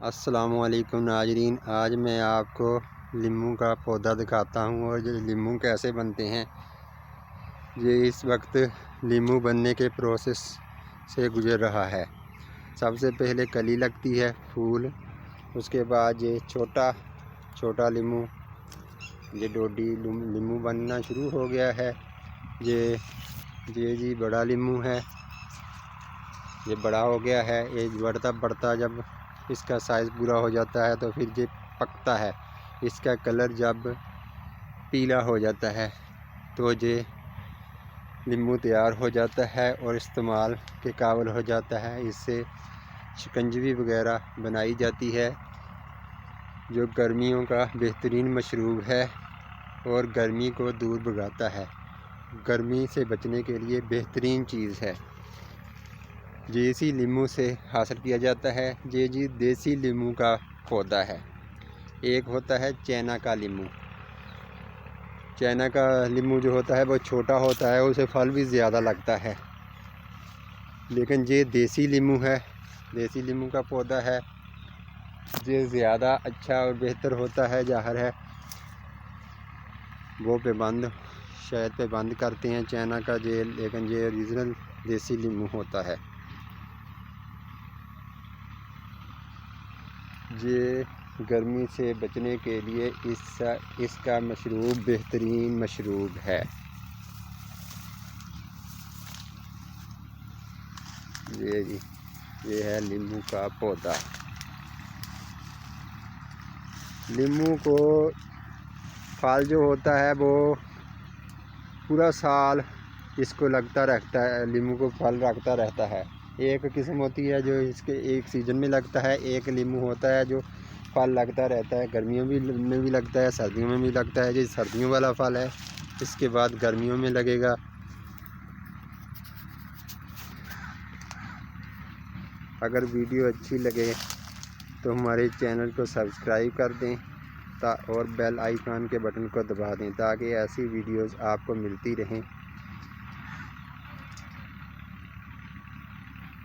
अस्सलामुअलैकुम नाजरीन, आज मैं आपको लीमू का पौधा दिखाता हूँ और ये लीमू कैसे बनते हैं। ये इस वक्त लीमू बनने के प्रोसेस से गुजर रहा है। सबसे पहले कली लगती है, फूल, उसके बाद ये छोटा छोटा लीमू, ये डोडी लीमू बनना शुरू हो गया है। ये जी बड़ा लीमू है, ये बड़ा हो गया है। ये बढ़ता बढ़ता जब इसका साइज़ पूरा हो जाता है तो फिर ये पकता है। इसका कलर जब पीला हो जाता है तो ये नींबू तैयार हो जाता है और इस्तेमाल के काबिल हो जाता है। इससे शिकंजवी वगैरह बनाई जाती है, जो गर्मियों का बेहतरीन मशरूब है और गर्मी को दूर भगाता है। गर्मी से बचने के लिए बेहतरीन चीज़ है। देसी लीमू से हासिल किया जाता है। ये जी देसी लीमू का पौधा है। एक होता है चाइना का लीमू। चाइना का लीमू जो होता है वो छोटा होता है, उसे फल भी ज़्यादा लगता है। लेकिन ये देसी लीमू है, देसी लीमू का पौधा है। ये ज़्यादा अच्छा और बेहतर होता है। ज़ाहिर है वो पाबंद शायद पाबंद करते हैं चाइना का, ये लेकिन ये ओरिजिनल देसी लीमू होता है। ये गर्मी से बचने के लिए इसका मशरूब बेहतरीन मशरूब है। ये है नींबू का पौधा। नींबू को फल जो होता है वो पूरा साल इसको लगता रहता है। नींबू को फल लगता रहता है। एक किस्म होती है जो इसके एक सीज़न में लगता है, एक नींबू होता है जो फल लगता रहता है। गर्मियों में भी लगता है, सर्दियों में भी लगता है। जो सर्दियों वाला फल है इसके बाद गर्मियों में लगेगा। अगर वीडियो अच्छी लगे तो हमारे चैनल को सब्सक्राइब कर दें और बेल आइकन के बटन को दबा दें ताकि ऐसी वीडियोस आपको मिलती रहें।